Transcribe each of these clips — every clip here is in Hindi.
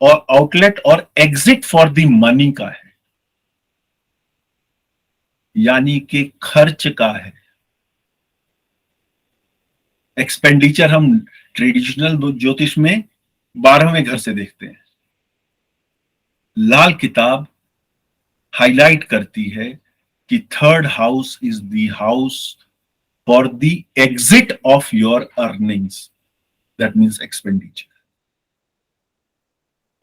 और आउटलेट और एग्जिट फॉर द मनी का है, यानी कि खर्च का है। एक्सपेंडिचर हम ट्रेडिशनल ज्योतिष में 12वें घर से देखते हैं। लाल किताब हाईलाइट करती है कि third house is the house for the exit of your earnings, that means expenditure.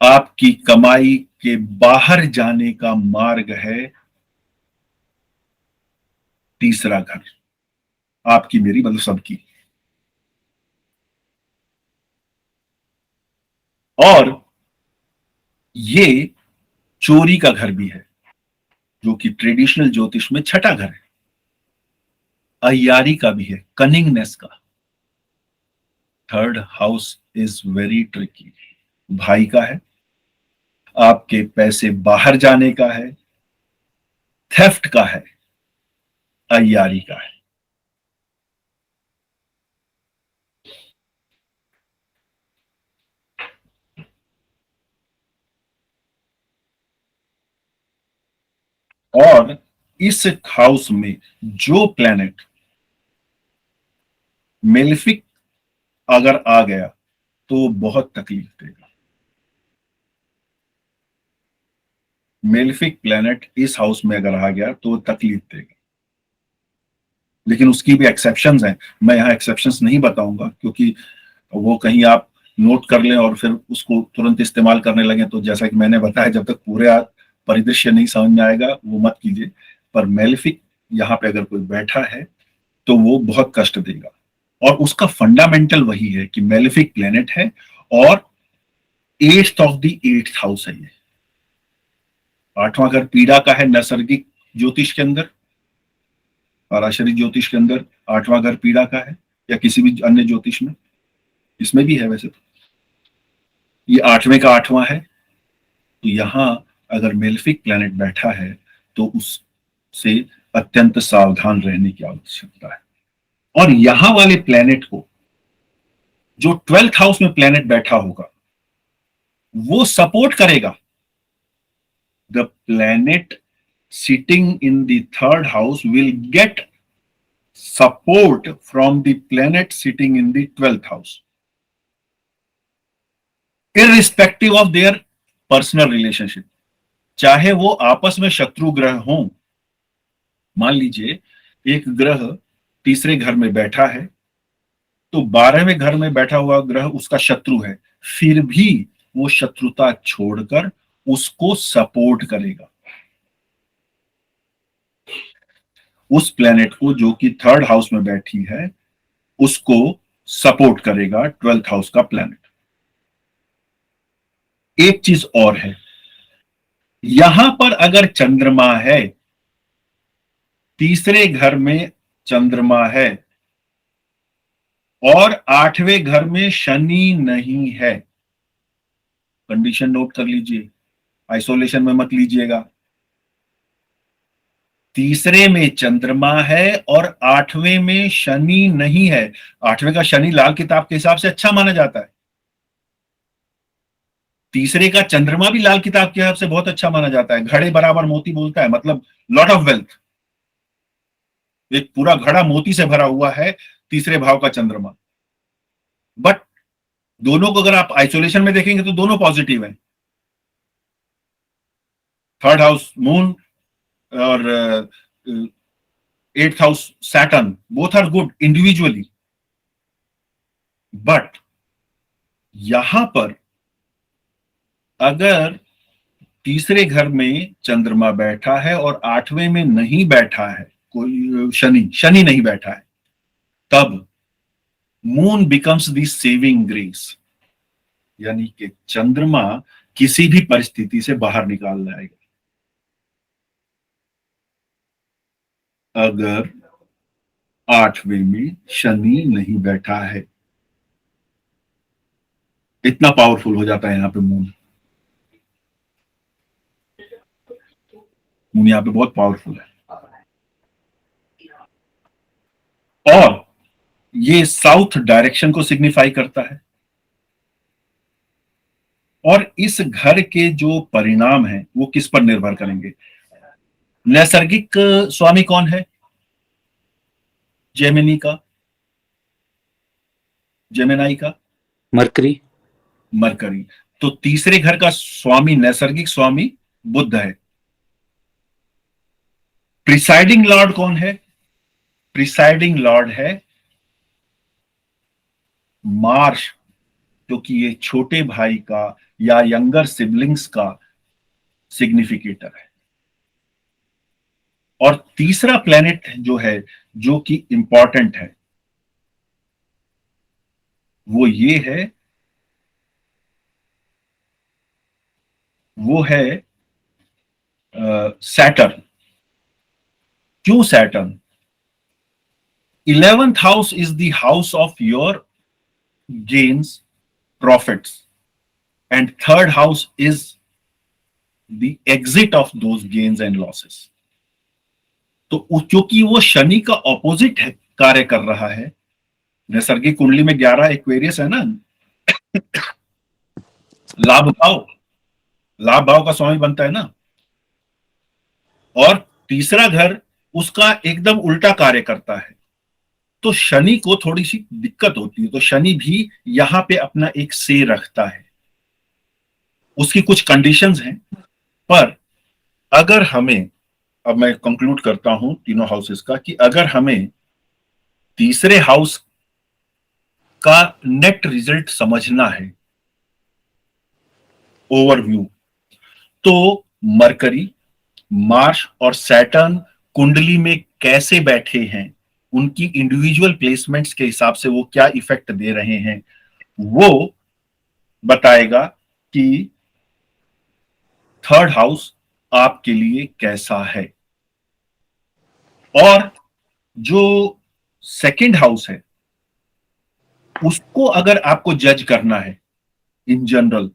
आपकी कमाई के बाहर जाने का मार्ग है तीसरा घर, आपकी मेरी मतलब सबकी। और ये चोरी का घर भी है, जो कि ट्रेडिशनल ज्योतिष में छठा घर है। अय्यारी का भी है, कनिंगनेस का। Third house is very tricky. भाई का है, आपके पैसे बाहर जाने का है, थेफ्ट का है, अय्यारी का है। और इस हाउस में जो प्लेनेट मेलिफिक अगर आ गया तो बहुत तकलीफ देगा। मेलिफिक प्लेनेट इस हाउस में अगर आ गया तो तकलीफ देगा, लेकिन उसकी भी एक्सेप्शंस हैं। मैं यहां एक्सेप्शंस नहीं बताऊंगा, क्योंकि वो कहीं आप नोट कर लें और फिर उसको तुरंत इस्तेमाल करने लगे, तो जैसा कि मैंने बताया, जब तक पूरे परिदृश्य नहीं समझ में आएगा वो मत कीजिए। पर मेलिफिक यहाँ पे अगर कोई बैठा है तो वो बहुत कष्ट देगा। और उसका फंडामेंटल वही है कि मेलिफिक प्लेनेट है और eighth of the eighth house है। ये आठवां घर पीड़ा का है नैसर्गिक ज्योतिष के अंदर, पराशरी ज्योतिष के अंदर आठवां घर पीड़ा का है, या किसी भी अन्य ज्योतिष में, इसमें भी है वैसे तो। ये आठवें का आठवां है, तो यहां अगर मेलिफिक प्लैनेट बैठा है तो उससे अत्यंत सावधान रहने की आवश्यकता है। और यहां वाले प्लैनेट को जो 12th हाउस में प्लैनेट बैठा होगा वो सपोर्ट करेगा। The planet sitting in the third house will get support from the planet sitting in the 12th house, irrespective of their personal relationship. चाहे वो आपस में शत्रु ग्रह हों, मान लीजिए एक ग्रह तीसरे घर में बैठा है तो 12वें घर में बैठा हुआ ग्रह उसका शत्रु है, फिर भी वो शत्रुता छोड़कर उसको सपोर्ट करेगा। उस प्लेनेट को जो कि थर्ड हाउस में बैठी है उसको सपोर्ट करेगा 12th हाउस का प्लेनेट। एक चीज और है, यहां पर अगर चंद्रमा है, तीसरे घर में चंद्रमा है और आठवें घर में शनि नहीं है, कंडीशन नोट कर लीजिए, आइसोलेशन में मत लीजिएगा। तीसरे में चंद्रमा है और आठवें में शनि नहीं है। आठवें का शनि लाल किताब के हिसाब से अच्छा माना जाता है, तीसरे का चंद्रमा भी लाल किताब के हिसाब से बहुत अच्छा माना जाता है। घड़े बराबर मोती बोलता है, मतलब लॉट ऑफ वेल्थ, एक पूरा घड़ा मोती से भरा हुआ है तीसरे भाव का चंद्रमा। बट दोनों को अगर आप आइसोलेशन में देखेंगे तो दोनों पॉजिटिव है। थर्ड हाउस मून और eighth house Saturn, both are good individually. But यहां पर अगर तीसरे घर में चंद्रमा बैठा है और आठवें में नहीं बैठा है, कोई शनि शनि नहीं बैठा है, तब moon becomes the saving grace, यानी कि चंद्रमा किसी भी परिस्थिति से बाहर निकाल लाएगा। अगर आठवें में शनि नहीं बैठा है, इतना पावरफुल हो जाता है यहां पे मून। मून यहां पे बहुत पावरफुल है। और ये साउथ डायरेक्शन को सिग्निफाई करता है। और इस घर के जो परिणाम हैं वो किस पर निर्भर करेंगे? नैसर्गिक स्वामी कौन है जेमिनी का, जेमिनाई का? मरकरी। मरकरी। तो तीसरे घर का स्वामी, नैसर्गिक स्वामी बुध है। प्रिसाइडिंग लॉर्ड कौन है? प्रिसाइडिंग लॉर्ड है मार्स, क्योंकि ये छोटे भाई का या यंगर सिबलिंग्स का सिग्निफिकेटर है। और तीसरा प्लेनेट जो है, जो कि इंपॉर्टेंट है, वो ये है, वो है सैटर्न। क्यों Saturn? 11th house is the house of your gains, profits, and third house is the exit of those gains and losses. तो क्योंकि वो शनि का ऑपोजिट है, कार्य कर रहा है, नैसर्गिक कुंडली में 11 एक्वेरियस है ना, लाभ भाव, लाभ भाव का स्वामी बनता है ना, और तीसरा घर उसका एकदम उल्टा कार्य करता है। तो शनि को थोड़ी सी दिक्कत होती है, तो शनि भी यहां पे अपना एक से रखता है। उसकी कुछ कंडीशंस हैं, पर अगर हमें, अब मैं कंक्लूड करता हूं तीनों हाउसेस का, कि अगर हमें तीसरे हाउस का नेट रिजल्ट समझना है, ओवरव्यू, तो मरकरी, मार्स और सैटर्न कुंडली में कैसे बैठे हैं, उनकी इंडिविजुअल प्लेसमेंट्स के हिसाब से वो क्या इफेक्ट दे रहे हैं, वो बताएगा कि थर्ड हाउस आपके लिए कैसा है। और जो सेकंड हाउस है, उसको अगर आपको जज करना है इन जनरल,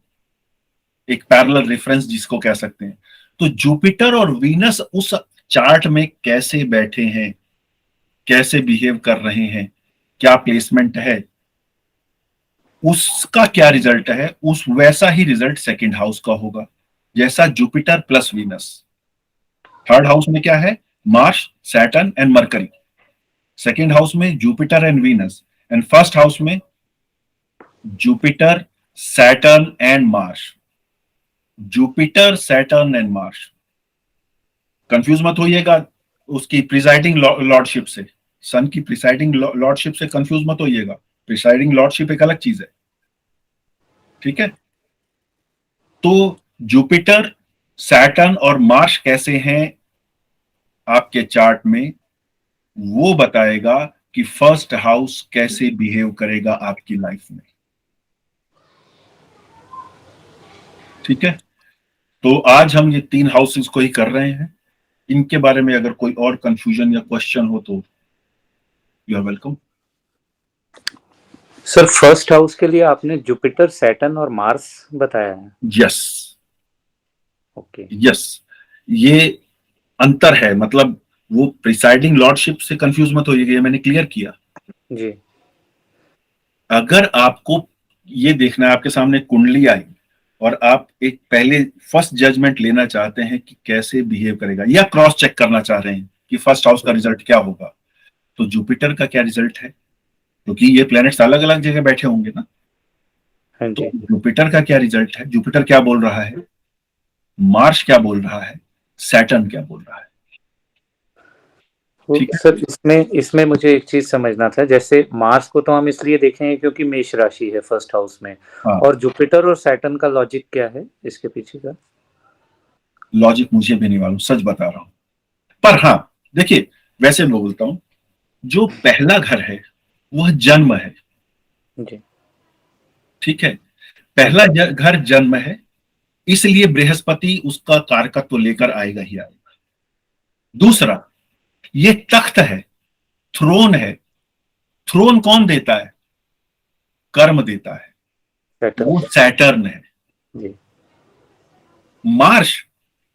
एक पैरेलल रेफरेंस जिसको कह सकते हैं, तो जुपिटर और वीनस उस चार्ट में कैसे बैठे हैं, कैसे बिहेव कर रहे हैं, क्या प्लेसमेंट है, उसका क्या रिजल्ट है, उस वैसा ही रिजल्ट सेकंड हाउस का होगा, जैसा Jupiter plus Venus. Third house में क्या है? Mars, Saturn and Mercury. Second house में Jupiter and Venus, and first house में Jupiter, Saturn and Mars. Jupiter, Saturn and Mars. Confuse मत होइएगा उसकी प्रिसाइडिंग लॉर्डशिप से, सन की प्रिसाइडिंग लॉर्डशिप से कंफ्यूज मत होइएगा। प्रिसाइडिंग लॉर्डशिप एक अलग चीज है, ठीक है? तो जुपिटर, सैटर्न और मार्स कैसे हैं आपके चार्ट में, वो बताएगा कि फर्स्ट हाउस कैसे बिहेव करेगा आपकी लाइफ में। ठीक है? तो आज हम ये 3 हाउसेस को ही कर रहे हैं। इनके बारे में अगर कोई और कंफ्यूजन या क्वेश्चन हो तो you are welcome. Sir first house के लिए आपने जुपिटर, सैटर्न और मार्स बताया है? यस, ओके, यस, ये अंतर है। मतलब वो प्रिसाइडिंग लॉर्डशिप से कंफ्यूज मत होइएगा, ये मैंने क्लियर किया जी। अगर आपको ये देखना है, आपके सामने कुंडली आई और आप एक पहले फर्स्ट जजमेंट लेना चाहते हैं कि कैसे बिहेव करेगा, या क्रॉस चेक करना चाह रहे हैं कि फर्स्ट हाउस का रिजल्ट क्या होगा, तो जुपिटर का क्या रिजल्ट है, क्योंकि ये प्लैनेट्स अलग अलग जगह बैठे होंगे ना। हाँ तो जी। जुपिटर का क्या रिजल्ट है, जुपिटर क्या बोल रहा है, मार्स क्या बोल रहा है, सैटर्न क्या बोल रहा है। ठीक है? सर इसमें मुझे एक चीज समझना था, जैसे मार्स को तो हम इसलिए देखेंगे क्योंकि मेष राशि है फर्स्ट हाउस में, हाँ, और जुपिटर और सैटर्न का लॉजिक क्या है इसके पीछे का? लॉजिक मुझे भी नहीं मालूम, सच बता रहा हूं। पर हाँ, देखिए, वैसे मैं बोलता हूं, जो पहला घर है वह जन्म है। जी। ठीक है? पहला घर जन्म है, इसलिए बृहस्पति उसका कारकत्व तो लेकर आएगा ही आएगा। दूसरा, ये तख्त है, थ्रोन है। थ्रोन कौन देता है? कर्म देता है, सैटर्न। वो सैटर्न है। जी। मार्स,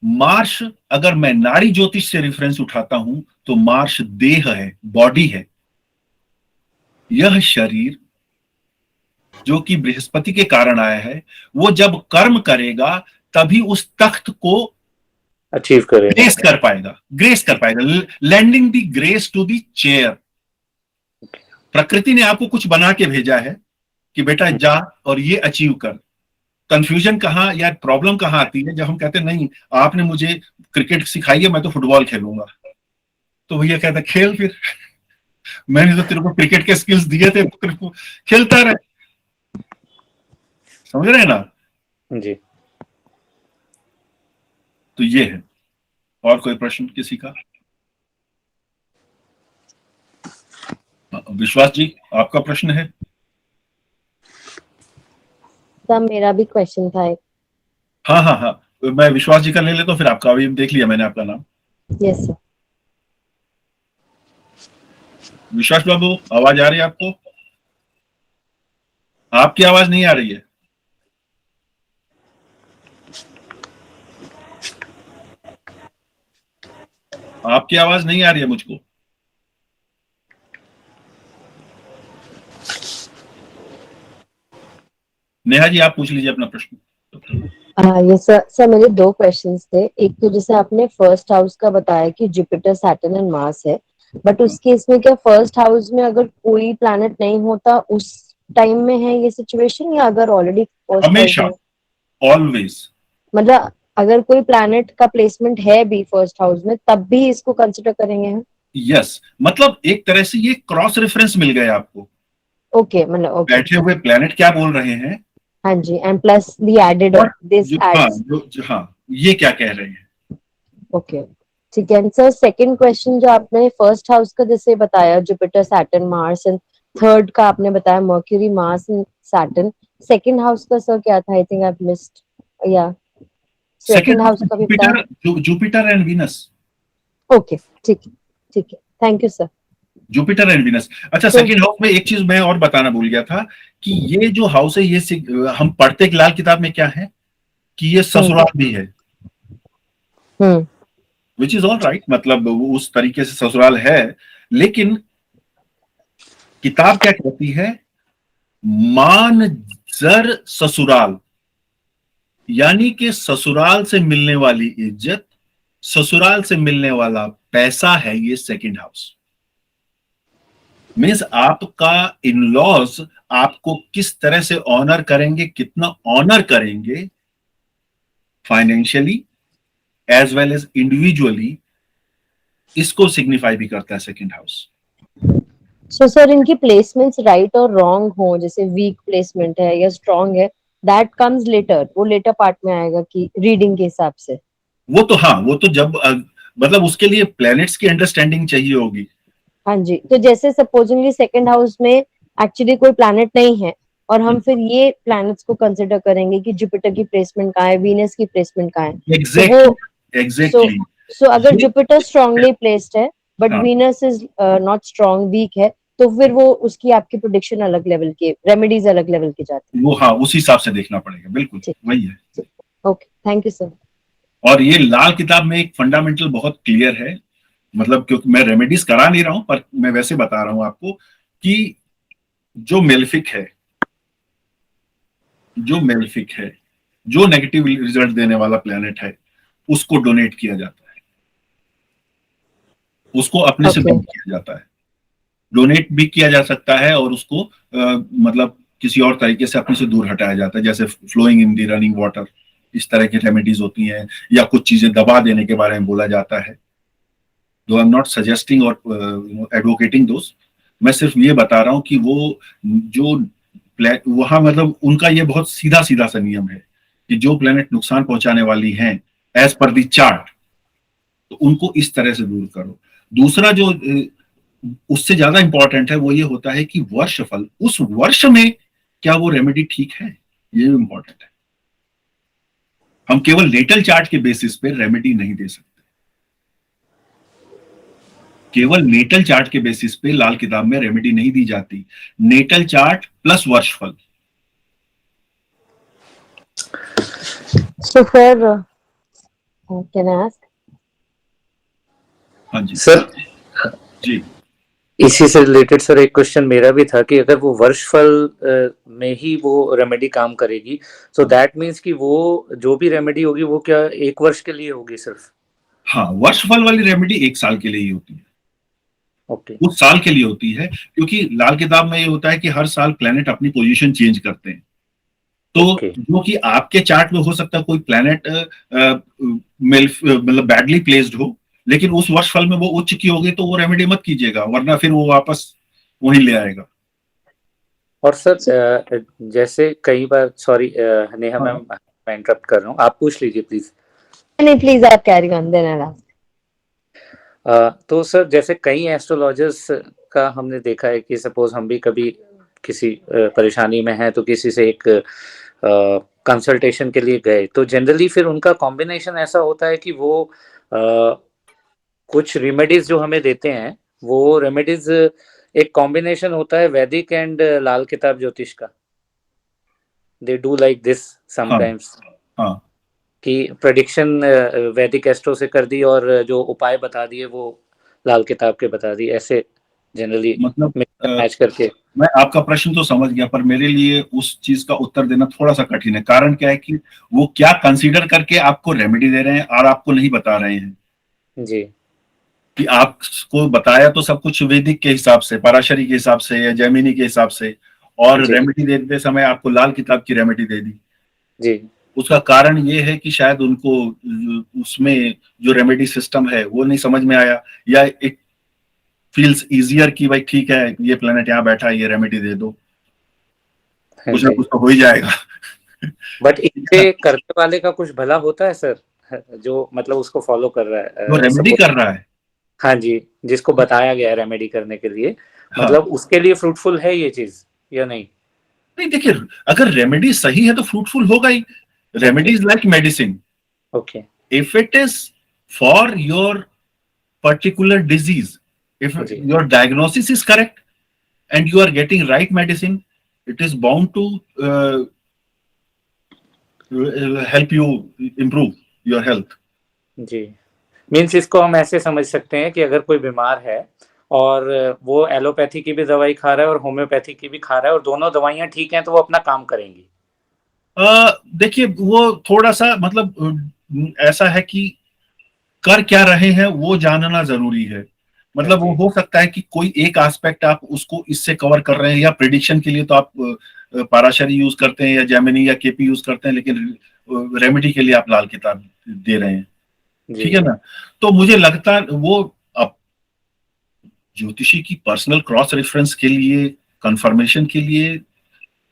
मार्स अगर मैं नाड़ी ज्योतिष से रेफरेंस उठाता हूं तो मार्स देह है, बॉडी है। यह शरीर जो कि बृहस्पति के कारण आया है, वो जब कर्म करेगा तभी उस तख्त को अचीव करेगा, ग्रेस कर पाएगा, landing the grace to the chair. प्रकृति ने आपको कुछ बना के भेजा है कि बेटा जा और ये अचीव कर। कंफ्यूजन कहाँ या प्रॉब्लम कहाँ आती है, जब हम कहते हैं नहीं आपने मुझे क्रिकेट सिखाई है, मैं तो फुटबॉल खेलूंगा, तो भैया कहता खेल फिर मैंने तो तेरे को क्रिकेट के स्किल्स दिए थे, तो खेलता रहे। समझ रहे हैं ना? जी। तो ये है। और कोई प्रश्न किसी का? विश्वास जी, आपका प्रश्न है? सर मेरा भी क्वेश्चन था एक। हाँ हाँ हाँ, मैं विश्वास जी का ले लेता हूँ, फिर आपका अभी देख लिया मैंने आपका नाम। Yes sir. विश्वास बाबू, आवाज आ रही है आपको? आपकी आवाज नहीं आ रही है। आपकी आवाज नहीं आ रही है मुझको। नेहा जी, आप पूछ लीजिए अपना प्रश्न। ये सर मेरे दो क्वेश्चंस थे। एक तो जैसे आपने फर्स्ट हाउस का बताया कि जुपिटर, सैटर्न एंड मार्स है, बट उस केस में क्या फर्स्ट हाउस में अगर कोई प्लैनेट नहीं होता उस टाइम में है ये सिचुएशन, या अगर ऑलरेडी फर्स्ट हाउस हमेशा, में, ऑलवेज, मतलब अगर कोई प्लैनेट का प्लेसमेंट है भी फर्स्ट हाउस में तब भी इसको कंसिडर करेंगे हम? यस, मतलब एक तरह से ये क्रॉस रेफरेंस मिल गया आपको। ओके, मतलब ओके, बैठे हुए प्लेनेट क्या बोल रहे हैं, हाँ जी, एंड प्लस दी एडेड और दिस एड्स। हाँ, ये क्या कह रहे हैं। ओके, ठीक है सर। सेकंड क्वेश्चन जो आपने फर्स्ट हाउस का जैसे बताया Jupiter, Saturn, Mars, and third का आपने बताया mercury, Mars and Saturn, second house का सर क्या था? आई थिंक आई मिस्ड, या सेकंड सेकंड हाउस का भी बताया? Jupiter and Venus. ओके, ठीक है, ठीक है, thank you sir. Jupiter and Venus. अच्छा, तो सेकंड हाउस में एक चीज मैं और बताना भूल गया था कि ये जो हाउस है, ये हम पढ़ते लाल किताब में क्या है कि ये ससुराल भी है, विच इज ऑल राइट, मतलब उस तरीके से ससुराल है। लेकिन किताब क्या कहती है, मान जर ससुराल, यानी कि ससुराल से मिलने वाली इज्जत, ससुराल से मिलने वाला पैसा है ये सेकंड हाउस। मीन्स आपका इन-लॉज आपको किस तरह से ऑनर करेंगे, कितना ऑनर करेंगे financially as well as individually, इसको सिग्निफाई भी करता है सेकंड हाउस। सो सर इनकी प्लेसमेंट्स राइट और रॉन्ग हो, जैसे वीक प्लेसमेंट है या स्ट्रॉन्ग है, दैट कम्स लेटर, वो लेटर पार्ट में आएगा कि रीडिंग के हिसाब से? वो तो हाँ, वो तो जब मतलब उसके लिए प्लैनेट्स की अंडरस्टैंडिंग चाहिए होगी। हाँ जी, तो जैसे सपोजिंगली सेकंड हाउस में एक्चुअली कोई प्लैनेट नहीं है और हम फिर ये प्लैनेट्स को कंसिडर करेंगे कि जुपिटर की प्लेसमेंट कहाँ है, वीनस की प्लेसमेंट कहाँ है, तो वो एग्जैक्टली सो अगर जुपिटर स्ट्रांगली प्लेस्ड है बट हाँ, Venus is not strong, weak है, तो फिर वो उसकी आपकी प्रोडिक्शन अलग लेवल की, रेमेडीज अलग लेवल की जाती वो हाँ उस हिसाब से देखना पड़ेगा, बिल्कुल है। वही है। Okay, thank you sir. और ये लाल किताब में एक फंडामेंटल बहुत क्लियर है, मतलब क्योंकि मैं रेमेडीज करा नहीं रहा हूं, पर मैं वैसे बता रहा हूं आपको कि जो मेलेफिक है, जो नेगेटिव रिजल्ट देने वाला प्लेनेट है, उसको डोनेट किया जाता है, उसको अपने से बंद किया जाता है। डोनेट भी किया जा सकता है और उसको मतलब किसी और तरीके से अपने से दूर हटाया जाता है, जैसे flowing in the running water, इस तरह की रेमेडीज होती हैं, या कुछ चीजें दबा देने के बारे में बोला जाता है। दो आई एम नॉट सजेस्टिंग और एडवोकेटिंग दोस्त, मैं सिर्फ ये बता रहा हूं कि वो जो वहां मतलब उनका ये बहुत सीधा सीधा सा नियम है कि जो प्लेनेट नुकसान पहुंचाने वाली हैं एज पर दी चार्ट, तो उनको इस तरह से दूर करो। दूसरा जो उससे ज्यादा इंपॉर्टेंट है वो ये होता है कि वर्षफल, उस वर्ष में क्या वो रेमेडी ठीक है, ये इंपॉर्टेंट है। हम केवल नेटल चार्ट के बेसिस पे रेमेडी नहीं दे सकते, केवल नेटल चार्ट के बेसिस पे लाल किताब में रेमेडी नहीं दी जाती, नेटल चार्ट प्लस वर्षफल। सो फिर कैन आई आस्क? हाँ जी सर, जी। इसी से रिलेटेड सर एक क्वेश्चन मेरा भी था कि अगर वो वर्षफल में ही वो रेमेडी काम करेगी, सो दैट मीन्स कि वो जो भी रेमेडी होगी वो क्या 1 वर्ष के लिए होगी सिर्फ? हाँ, वर्षफल वाली रेमेडी 1 साल के लिए ही होती है। ओके, उस साल के लिए होती है, क्योंकि लाल किताब में ये होता है कि हर साल प्लैनेट अपनी पोजीशन चेंज करते हैं। तो ओके, जो कि आपके चार्ट में हो सकता है कोई प्लैनेट मतलब बैडली प्लेस्ड हो, लेकिन उस वर्षफल में वो उच्च की होगी तो वो रेमेडी मत कीजिएगा, वरना फिर वो वापस वहीं ले आएगा। और सर जैसे कई बार सॉरी नेहा हाँ। मैम मैं इंटरप्ट कर रहा हूँ, आप पूछ लीजिए प्लीज। नहीं प्लीज आप carry on then I ask. तो सर जैसे कई एस्ट्रोलॉजर्स का हमने देखा है कि सपोज हम भी कभी किसी परेशानी में हैं तो किसी से एक कंसल्टेशन के लिए गए, तो जनरली फिर उनका कॉम्बिनेशन ऐसा होता है कि वो कुछ रेमेडीज जो हमें देते हैं वो रेमेडीज एक कॉम्बिनेशन होता है वैदिक एंड लाल किताब ज्योतिष का। They do like this sometimes हाँ। कि प्रेडिक्शन वैदिक एस्ट्रो से कर दी और जो उपाय बता दिए वो लाल किताब के बता दिए, ऐसे जनरली मतलब मैच करके। मैं आपका प्रश्न तो समझ गया, पर मेरे लिए उस चीज का उत्तर देना थोड़ा सा कठिन है। कारण क्या है कि वो क्या कंसीडर करके आपको रेमेडी दे रहे हैं और आपको नहीं बता रहे हैं। जी कि आपको बताया तो सब कुछ वैदिक के हिसाब से, पराशरी के हिसाब से या जैमिनी के हिसाब से, और जी रेमेडी देते समय आपको लाल किताब की रेमेडी दे दी। जी उसका कारण ये है कि शायद उनको उसमें जो रेमेडी सिस्टम है वो नहीं समझ में आया, या इट फील्स इजियर कि भाई ठीक है ये प्लेनेट यहाँ बैठा है, ये रेमेडी दे दो, हाँ कुछ ना जी। कुछ तो हो ही जाएगा। बट इससे करने वाले का कुछ भला होता है सर, जो मतलब उसको फॉलो कर रहा वो है रेमेडी कर रहा है। हाँ जी, जिसको बताया गया है रेमेडी करने के लिए, हाँ। मतलब उसके लिए फ्रूटफुल है ये चीज या नहीं? नहीं देखिए, अगर रेमेडी सही है तो फ्रूटफुल होगा ही। Remedy is like medicine. Okay If it is for your particular disease, if जी your diagnosis is correct and you are getting right medicine, it is bound to help you improve your health. जी। मीन्स इसको हम ऐसे समझ सकते हैं कि अगर कोई बीमार है और वो एलोपैथी की भी दवाई खा रहा है और होम्योपैथी की भी खा रहा है और दोनों दवाइयां ठीक हैं तो वो अपना काम करेंगी। देखिए वो थोड़ा सा मतलब ऐसा है कि कर क्या रहे हैं वो जानना जरूरी है। मतलब वो हो सकता है कि कोई एक एस्पेक्ट आप उसको इससे कवर कर रहे हैं, या प्रिडिक्शन के लिए तो आप पराशरी यूज करते हैं या जेमिनी या केपी यूज करते हैं, लेकिन रेमेडी के लिए आप लाल किताब दे रहे हैं, ठीक है ना। तो मुझे लगता है वो अब ज्योतिषी की पर्सनल क्रॉस रेफरेंस के लिए, कंफर्मेशन के लिए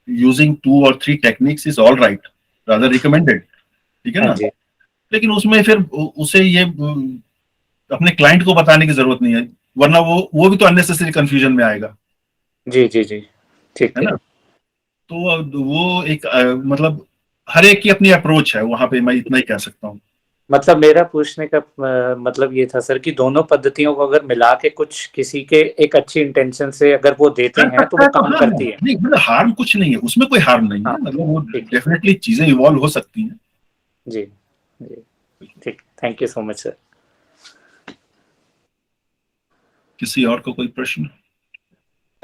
using 2 or 3 techniques is all right, rather recommended, ठीक है ना। लेकिन उसमें फिर उसे ये अपने क्लाइंट को बताने की जरूरत नहीं है, वरना वो भी तो अननेसेसरी कंफ्यूजन में आएगा। जी जी जी ठीक है ना। तो वो एक मतलब हर एक की अपनी अप्रोच है, वहां पे मैं इतना ही कह सकता हूँ। मतलब मेरा पूछने का मतलब ये था सर कि दोनों पद्धतियों को अगर मिला के कुछ किसी के एक अच्छी इंटेंशन से अगर वो देते हैं तो वो काम करती है। नहीं मतलब हार्म कुछ नहीं है उसमें, कोई हार्म नहीं है, मतलब वो डेफिनेटली चीजें इवॉल्व हो सकती हैं। जी जी ठीक, thank you so much sir. किसी और को कोई प्रश्न?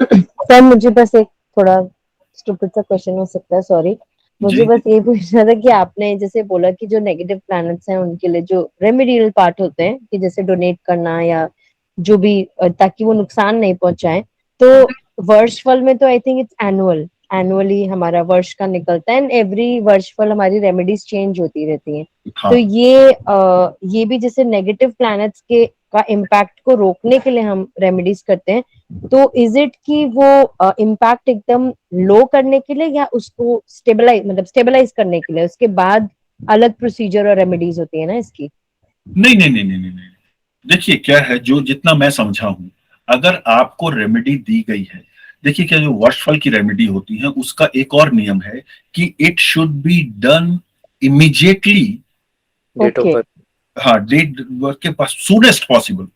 सर मुझे बस एक थोड़ा स्टूपिड सा क्वेश्चन हो सकता है, सॉरी। मुझे बस ये पूछना था कि आपने जैसे बोला कि जो नेगेटिव प्लैनेट्स हैं उनके लिए जो रेमेडियल पार्ट होते हैं कि जैसे डोनेट करना या जो भी ताकि वो नुकसान नहीं पहुंचाए, तो वर्षफल में तो आई थिंक इट्स एनुअली हमारा वर्ष का निकलता है एंड एवरी वर्षफल हमारी रेमेडीज चेंज होती रहती हैं। हाँ। तो ये भी जैसे नेगेटिव प्लैनेट्स के का इम्पैक्ट को रोकने के लिए हम रेमेडीज करते हैं, तो इज इट कि वो इम्पैक्ट एकदम लो करने के लिए या उसको स्टेबलाइज करने के लिए उसके बाद अलग प्रोसीजर और रेमेडीज होती है ना इसकी? नहीं। देखिए क्या है, जो जितना मैं समझा हूं, अगर आपको रेमेडी दी गई है, देखिए क्या जो वर्षफल की रेमेडी होती है उसका एक और नियम है कि it should be done immediately. Okay हाँ, डेट के पास सूनेस्ट पॉसिबल।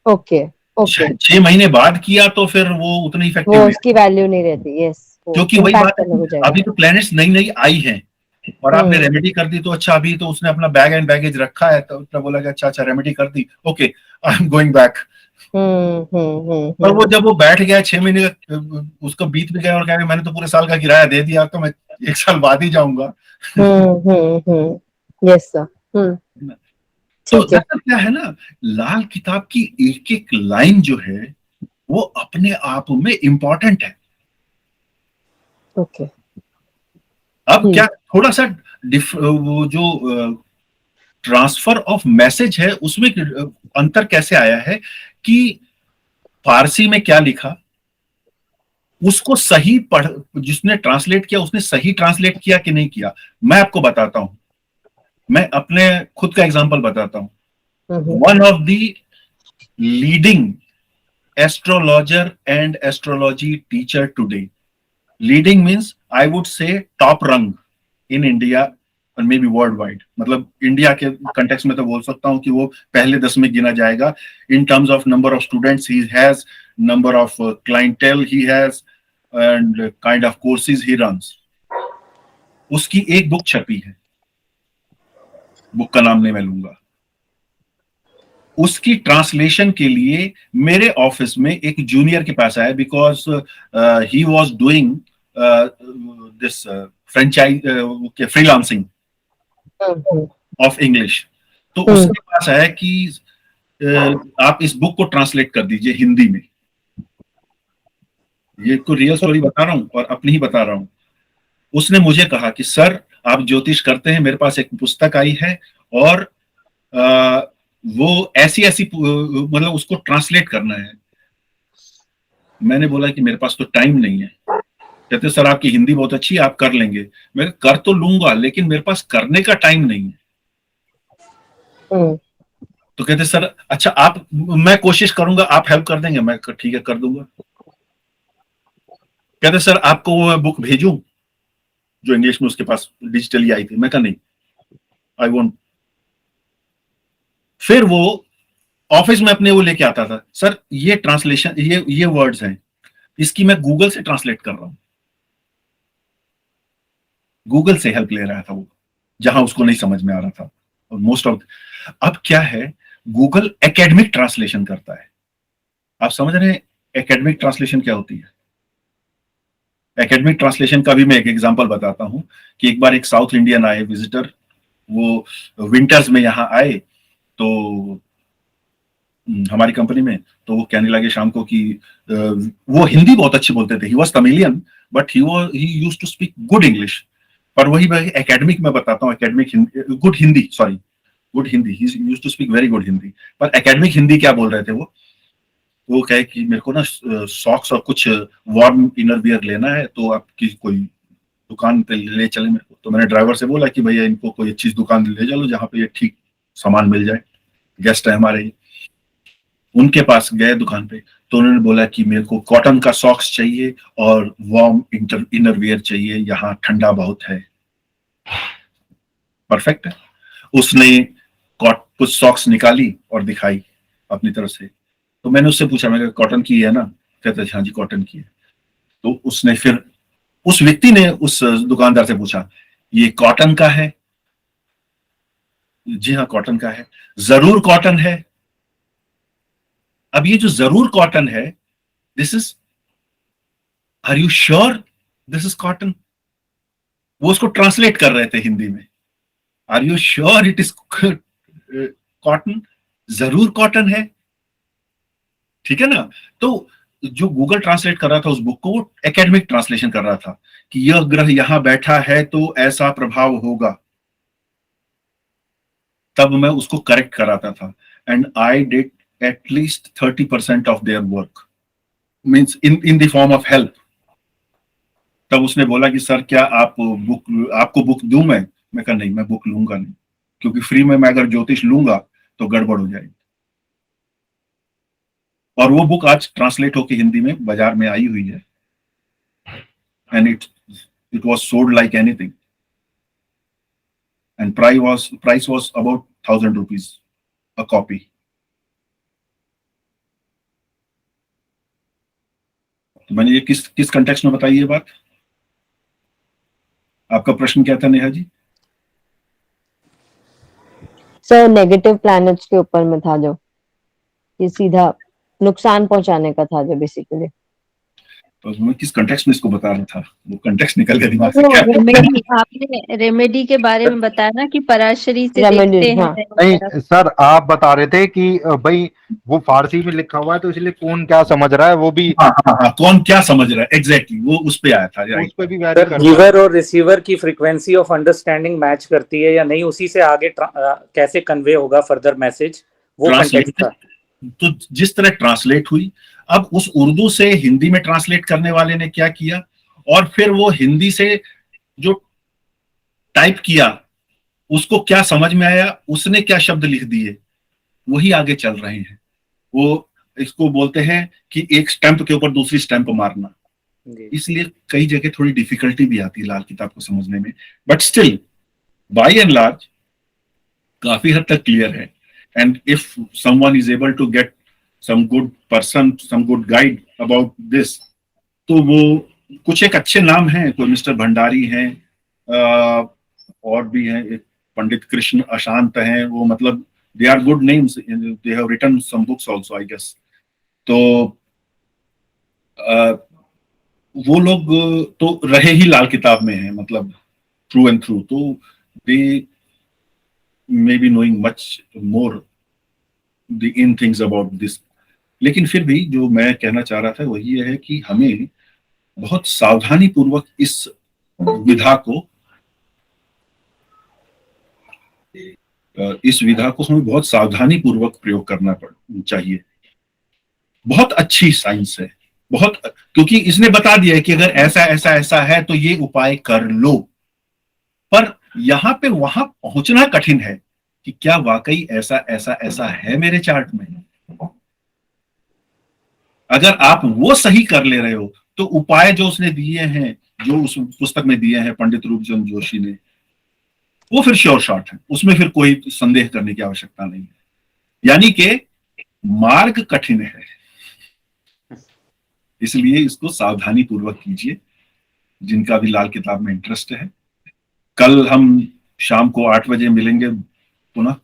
ओके ओके 6 महीने बाद किया तो फिर वो उतनी वो इफेक्टिव उसकी वैल्यू नहीं रहती। यस, क्योंकि वही बात है, अभी तो प्लैनेट्स नई नई आई हैं, और आपने रेमेडी कर दी तो अच्छा, अभी तो उसने अपना बैग एंड बैगेज रखा है तो उसने बोला कि अच्छा अच्छा रेमेडी कर दी, okay I am going back. पर वो जब वो बैठ गया 6 महीने उसको बीत भी गया और कह रहे मैंने तो पूरे साल का किराया दे दिया, तो मैं 1 साल बाद ही जाऊंगा। Yes sir. तो ठीक है। दरअसल क्या है ना, लाल किताब की एक एक लाइन जो है वो अपने आप में इंपॉर्टेंट है। ओके। अब क्या थोड़ा सा वो जो ट्रांसफर ऑफ मैसेज है उसमें अंतर कैसे आया है कि फारसी में क्या लिखा उसको सही पढ़, जिसने ट्रांसलेट किया उसने सही ट्रांसलेट किया कि नहीं किया। मैं आपको बताता हूं, मैं अपने खुद का एग्जांपल बताता हूं। One of the leading astrologer and astrology teacher today, leading means I would say top रंग इन इंडिया और मे बी वर्ल्ड वाइड, मतलब इंडिया के कंटेक्स्ट में तो बोल सकता हूं कि वो पहले 10 में गिना जाएगा in terms of number of students he has, number of clientele he has and kind of courses he runs. उसकी एक बुक छपी है, बुक का नाम नहीं मैं लूंगा। उसकी ट्रांसलेशन के लिए मेरे ऑफिस में एक जूनियर के पास आया because he was doing this franchise freelancing of English. तो उसके पास आया कि आप इस बुक को ट्रांसलेट कर दीजिए हिंदी में। ये को रियल स्टोरी बता रहा हूं और अपनी ही बता रहा हूं। उसने मुझे कहा कि सर आप ज्योतिष करते हैं, मेरे पास एक पुस्तक आई है और वो ऐसी ऐसी मतलब उसको ट्रांसलेट करना है। मैंने बोला कि मेरे पास तो टाइम नहीं है। कहते सर आपकी हिंदी बहुत अच्छी है, आप कर लेंगे। मैं कर तो लूंगा लेकिन मेरे पास करने का टाइम नहीं है। तो कहते सर अच्छा आप, मैं कोशिश करूंगा, आप हेल्प कर देंगे? मैं ठीक है कर दूंगा। कहते सर आपको वो बुक भेजूं जो इंग्लिश में उसके पास डिजिटली आई थी? मैं कहा नहीं, आई वोंट। फिर वो ऑफिस में अपने वो लेके आता था, सर ये ट्रांसलेशन ये वर्ड्स हैं, इसकी मैं गूगल से ट्रांसलेट कर रहा हूं। गूगल से हेल्प ले रहा था वो जहां उसको नहीं समझ में आ रहा था। और मोस्ट ऑफ, अब क्या है, गूगल एकेडमिक ट्रांसलेशन करता है। आप समझ रहे हैं एकेडमिक ट्रांसलेशन क्या होती है? एकेडमिक ट्रांसलेशन का भी मैं एक एग्जांपल बताता हूं कि एक बार एक साउथ इंडियन आए विजिटर, वो विंटर्स में यहाँ आए तो हमारी कंपनी में, तो वो कहने लगे शाम को कि वो हिंदी बहुत अच्छी बोलते थे, he was Tamilian but he used to speak good English. पर वही मैं एकेडमिक में बताता हूँ, academic good Hindi, sorry good Hindi, he used to speak very good Hindi. पर एकेडमिक हिंदी क्या बोल रहे थे वो कहे कि मेरे को ना सॉक्स और कुछ वार्म इनर वियर लेना है, तो आपकी कोई दुकान पे ले चले मेरे को। तो मैंने ड्राइवर से बोला कि भैया इनको कोई अच्छी दुकान ले चलो जहाँ पे ये ठीक सामान मिल जाए, गेस्ट है हमारे। उनके पास गए दुकान पे तो उन्होंने बोला कि मेरे को कॉटन का सॉक्स चाहिए और वार्म इनर वियर चाहिए, यहाँ ठंडा बहुत है। परफेक्ट है। उसने कुछ सॉक्स निकाली और दिखाई अपनी तरफ से। तो मैंने उससे पूछा, मैंने कॉटन की है ना? कहते हाँ जी कॉटन की है। तो उसने फिर उस व्यक्ति ने उस दुकानदार से पूछा ये कॉटन का है? जी हाँ कॉटन का है। जरूर कॉटन है? अब ये जो जरूर कॉटन है, this is, are you sure this is cotton? वो उसको ट्रांसलेट कर रहे थे हिंदी में, are you sure it is cotton? जरूर कॉटन है, ठीक है ना? तो जो गूगल ट्रांसलेट कर रहा था उस बुक को, वो एकेडमिक ट्रांसलेशन कर रहा था कि यह ग्रह यहां बैठा है तो ऐसा प्रभाव होगा। तब मैं उसको करेक्ट कराता था and I did at least 30% of their work, means in the form of help. तब उसने बोला कि सर क्या आपको बुक दूं मैं कहा नहीं, मैं बुक लूंगा नहीं, क्योंकि फ्री में मैं अगर ज्योतिष लूंगा तो गड़बड़ हो जाएगी। और वो बुक आज ट्रांसलेट होकर हिंदी में बाजार में आई हुई है and it was sold like anything and price was about 1000 rupees a copy. तो मैंने ये किस कंटेक्स्ट में बताई ये बात? आपका प्रश्न क्या था Neha ji? Sir negative planets के ऊपर में था जो, ये सीधा नुकसान पहुंचाने का था जो बेसिकली। तो मैं किस कंटेक्स्ट में इसको बता रहा था, वो कंटेक्स्ट निकल गया दिमाग से वो क्या। रेमेडी, आपने रेमेडी के बारे में बताया ना कि पराशरी से रेमेडी, देखते हाँ। हैं। नहीं सर, आप बता रहे थे कि भाई वो फारसी में लिखा हुआ है तो इसलिए कौन क्या समझ रहा है वो भी हाँ हाँ हाँ, कौन क्या समझ रहा है एग्जैक्टली, वो उस पे आया था। उस पे भी वैरी सर करता है। गिवर और रिसीवर की फ्रीक्वेंसी ऑफ अंडरस्टैंडिंग मैच करती है या नहीं, उसी से आगे कैसे कन्वे होगा फर्दर मैसेज, वो कंटेक्स्ट था। तो जिस तरह ट्रांसलेट हुई, अब उस उर्दू से हिंदी में ट्रांसलेट करने वाले ने क्या किया, और फिर वो हिंदी से जो टाइप किया उसको क्या समझ में आया, उसने क्या शब्द लिख दिए, वही आगे चल रहे हैं। वो इसको बोलते हैं कि एक स्टैंप के ऊपर दूसरी स्टैंप मारना। इसलिए कई जगह थोड़ी डिफिकल्टी भी आती है लाल किताब को समझने में, but still by and large काफी हद तक क्लियर है। And if someone is able to get some good person, some good guide about this, तो वो कुछ एक अच्छे नाम हैं, कोई मिस्टर भंडारी हैं, और भी हैं, एक पंडित कृष्ण अशांत हैं, वो मतलब they are good names, they have written some books also I guess. तो वो लोग तो रहे ही लाल किताब में हैं, मतलब थ्रू एंड थ्रू, तो they may be knowing much more the in things about this. लेकिन फिर भी जो मैं कहना चाह रहा था वही है कि हमें बहुत सावधानी पूर्वक इस विधा को हमें बहुत सावधानी पूर्वक प्रयोग करना चाहिए। बहुत अच्छी साइंस है, बहुत, क्योंकि इसने बता दिया है कि अगर ऐसा ऐसा ऐसा है तो ये उपाय कर लो, पर यहां पे वहां पहुंचना कठिन है कि क्या वाकई ऐसा ऐसा ऐसा है मेरे चार्ट में। अगर आप वो सही कर ले रहे हो तो उपाय जो उसने दिए हैं, जो उस पुस्तक में दिए हैं पंडित रूपचंद जोशी ने, वो फिर श्योर शॉट है, उसमें फिर कोई संदेह करने की आवश्यकता नहीं है। यानी कि मार्ग कठिन है, इसलिए इसको सावधानी पूर्वक कीजिए, जिनका भी लाल किताब में इंटरेस्ट है। कल हम शाम को 8 बजे मिलेंगे पुनः,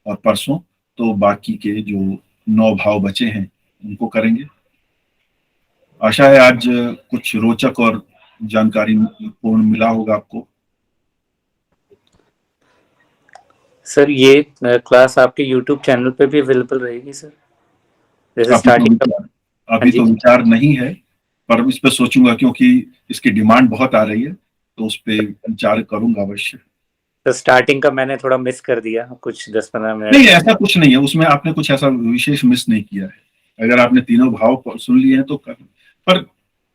और परसों तो बाकी के जो 9 भाव बचे हैं उनको करेंगे। आशा है आज कुछ रोचक और जानकारी पूर्ण मिला होगा आपको। सर ये क्लास आपके YouTube चैनल पे भी अवेलेबल रहेगी सर, जैसे स्टार्टिंग अभी तो विचार नहीं है, पर इस पे सोचूंगा, क्योंकि इसकी डिमांड बहुत आ रही है, तो उस पे विचार करूंगा अवश्य। तो स्टार्टिंग का मैंने थोड़ा मिस कर दिया, कुछ 10-15 मिनट। नहीं, ऐसा कुछ नहीं है, उसमें आपने कुछ ऐसा विशेष मिस नहीं किया है। अगर आपने तीनों भाव सुन लिए हैं तो कर, पर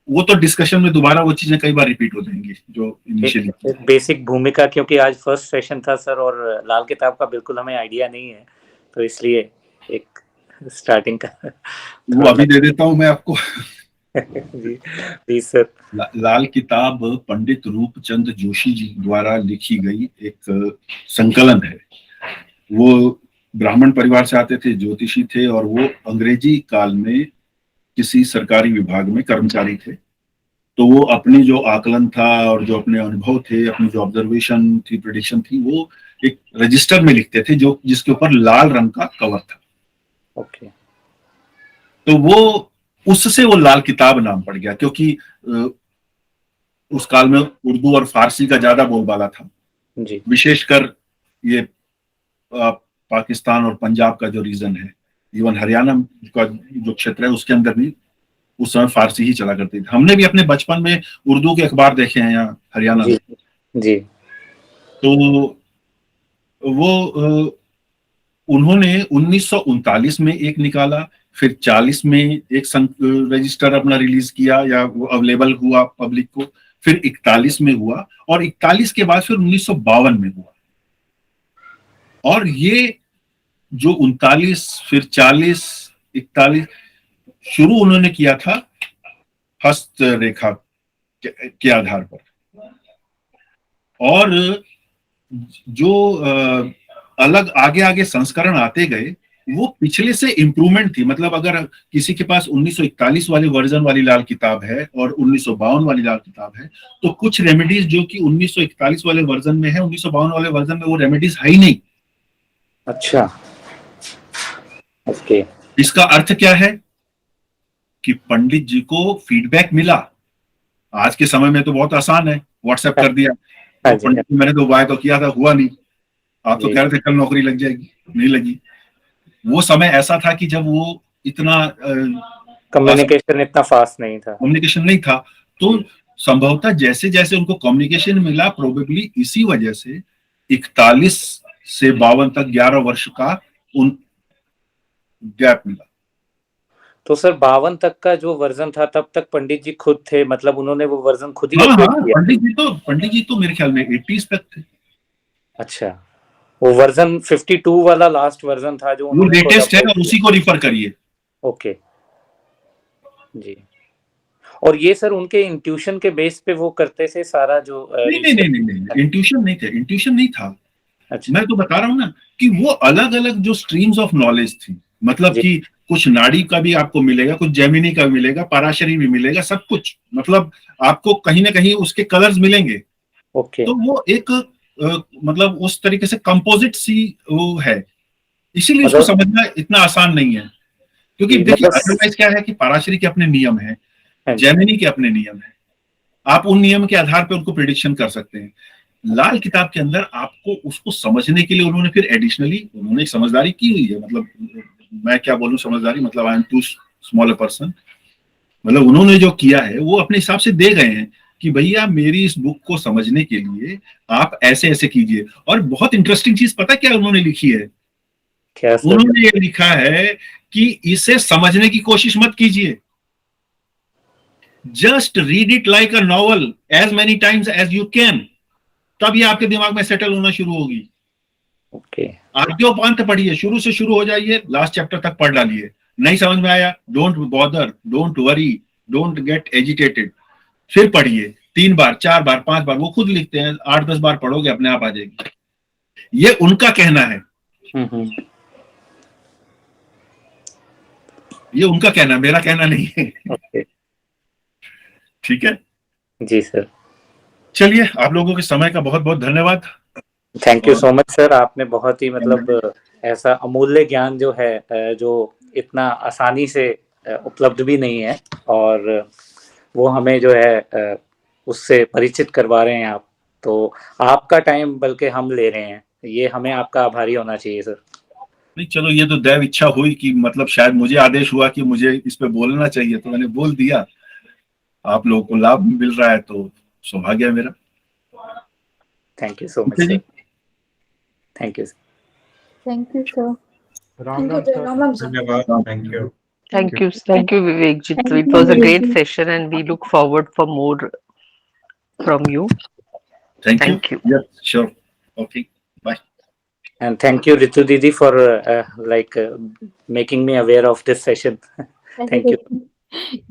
वो तो डिस्कशन में दोबारा वो चीजें कई बार रिपीट हो जाएंगी जो इनिशियली। बेसिक भूमिका, क्योंकि आज फर्स्ट सेशन था सर और लाल किताब का बिल्कुल हमें आइडिया नहीं है, तो इसलिए एक स्टार्टिंग का वो अभी दे देता हूं मैं आपको। जी सर। लाल किताब पंडित रूपचंद जोशी जी द्वारा लिखी गई एक संकलन है। वो ब्राह्मण परिवार से आते थे, ज्योतिषी थे, और वो अंग्रेजी काल में किसी सरकारी विभाग में कर्मचारी थे। तो वो अपनी जो आकलन था और जो अपने अनुभव थे, अपनी जो ऑब्जर्वेशन थी, प्रेडिक्शन थी, वो एक रजिस्टर में लिखते थे, जो जिसके ऊपर लाल रंग का कवर था। ओके। तो वो उससे वो लाल किताब नाम पड़ गया, क्योंकि उस काल में उर्दू और फारसी का ज्यादा बोलबाला था जी। विशेषकर ये पाकिस्तान और पंजाब का जो रीजन है, इवन हरियाणा का जो क्षेत्र है उसके अंदर भी उस समय फारसी ही चला करती थी। हमने भी अपने बचपन में उर्दू के अखबार देखे हैं यहाँ हरियाणा में। जी। तो वो उन्होंने 1939 में एक निकाला, फिर 40 में एक रजिस्टर अपना रिलीज किया, या वो अवेलेबल हुआ पब्लिक को, फिर 41 में हुआ, और 41 के बाद फिर 1952 में हुआ। और ये जो 39, फिर 40, 41 शुरू उन्होंने किया था हस्त रेखा के आधार पर, और जो अलग आगे आगे संस्करण आते गए वो पिछले से इम्प्रूवमेंट थी। मतलब अगर किसी के पास 1941 वाली वर्जन वाली लाल किताब है और 1952 वाली लाल किताब है, तो कुछ रेमेडीज जो कि 1941 वाले वर्जन में है, 1952 वाले वर्जन में वो रेमेडीज है ही नहीं। अच्छा, ओके। इसका अर्थ क्या है कि पंडित जी को फीडबैक मिला। आज के समय में तो बहुत आसान है, व्हाट्सएप कर दिया, हाँ तो जी, पंडित जी मैंने तो उपाय तो किया था, हुआ नहीं। आप तो जी। कह रहे थे कल नौकरी लग जाएगी, नहीं लगी। वो समय ऐसा था कि जब वो इतना कम्युनिकेशन इतना फास्ट नहीं था। कम्युनिकेशन नहीं था, तो संभवतः जैसे जैसे उनको कम्युनिकेशन मिला, प्रोबेबली इसी वजह से 41 से 52 तक 11 वर्ष का उन गैप मिला। तो सर 52 तक का जो वर्जन था तब तक पंडित जी खुद थे, मतलब उन्होंने वो वर्जन खुद ही हाँ अपडेट हाँ, किया? पंडित जी तो मेरे ख्याल में 80s तक थे। अच्छा, वो वर्जन 52 वाला लास्ट वर्जन था जो वो उन्होंने खुद लेटेस्ट है अपडेट और किया। उसी को रिफर करिए। ओके जी। और ये सर उनके इंट्यूशन के बेस पे वो करते थे सारा जो नहीं नहीं नहीं नहीं नहीं, इंट्यूशन नहीं थे, इंट्यूशन नहीं था। अच्छा मैं तो बता रहा हूँ ना कि वो अलग अलग जो स्ट्रीम्स ऑफ नॉलेज थी, मतलब जी। कि कुछ नाड़ी का भी आपको मिलेगा, कुछ जेमिनी का भी मिलेगा, पराशरी भी मिलेगा, सब कुछ, मतलब आपको कहीं ना कहीं उसके कलर्स मिलेंगे। ओके, तो वो एक मतलब उस तरीके से कंपोजिट सी वो है, इसीलिए उसको मतलब समझना इतना आसान नहीं है। क्योंकि जी, देखिए मतलब अदरवाइज क्या है कि पराशरी के अपने नियम है, हाँ जी, जेमिनी के अपने नियम है, आप उन नियम के आधार पर उनको प्रिडिक्शन कर सकते हैं। लाल किताब के अंदर आपको उसको समझने के लिए उन्होंने फिर एडिशनली उन्होंने एक समझदारी की हुई है, मतलब मैं क्या बोलूं समझदारी, मतलब I am too small a person, मतलब उन्होंने जो किया है वो अपने हिसाब से दे गए हैं कि भैया मेरी इस बुक को समझने के लिए आप ऐसे ऐसे कीजिए। और बहुत इंटरेस्टिंग चीज पता क्या उन्होंने लिखी है? क्या सर? उन्होंने ये लिखा है कि इसे समझने की कोशिश मत कीजिए, just read it like a novel as many times as you can, तब ये आपके दिमाग में सेटल होना शुरू होगी। ओके, आद्योपांत पढ़िए, शुरू से शुरू हो जाइए, लास्ट चैप्टर तक पढ़ डालिए। नहीं समझ में आया, don't bother, don't worry, don't get agitated, फिर पढ़िए 3 बार 4 बार 5 बार, वो खुद लिखते हैं, 8-10 बार पढ़ोगे अपने आप आ जाएगी। ये उनका कहना है, ये उनका कहना, मेरा कहना नहीं है। ओके ठीक है, जी सर, चलिए आप लोगों के समय का बहुत बहुत धन्यवाद। थैंक यू और सो मच सर, आपने बहुत ही मतलब ऐसा अमूल्य ज्ञान जो है जो इतना आसानी से उपलब्ध भी नहीं है, और वो हमें जो है उससे परिचित करवा रहे हैं आप। तो आपका टाइम बल्कि हम ले रहे हैं, ये हमें आपका आभारी होना चाहिए सर। नहीं, चलो ये तो दैव इच्छा हुई कि मतलब शायद मुझे आदेश हुआ कि मुझे इस पे बोलना चाहिए, तो मैंने बोल दिया। आप लोगों को लाभ मिल रहा है तो सौभाग्य है मेरा। थैंक यू सो ठीक मच है sir, ji, thank you sir. Thank you sir. Ram Ram sir, धन्यवाद, thank you. Thank you, Vivekjit. Thank It you, was a great Vivekji. session, and we look forward for more from you. Thank you, Thank you. Yes sure, okay, bye. And thank you Ritu Didi for like making me aware of this session. Thank you. Thank you.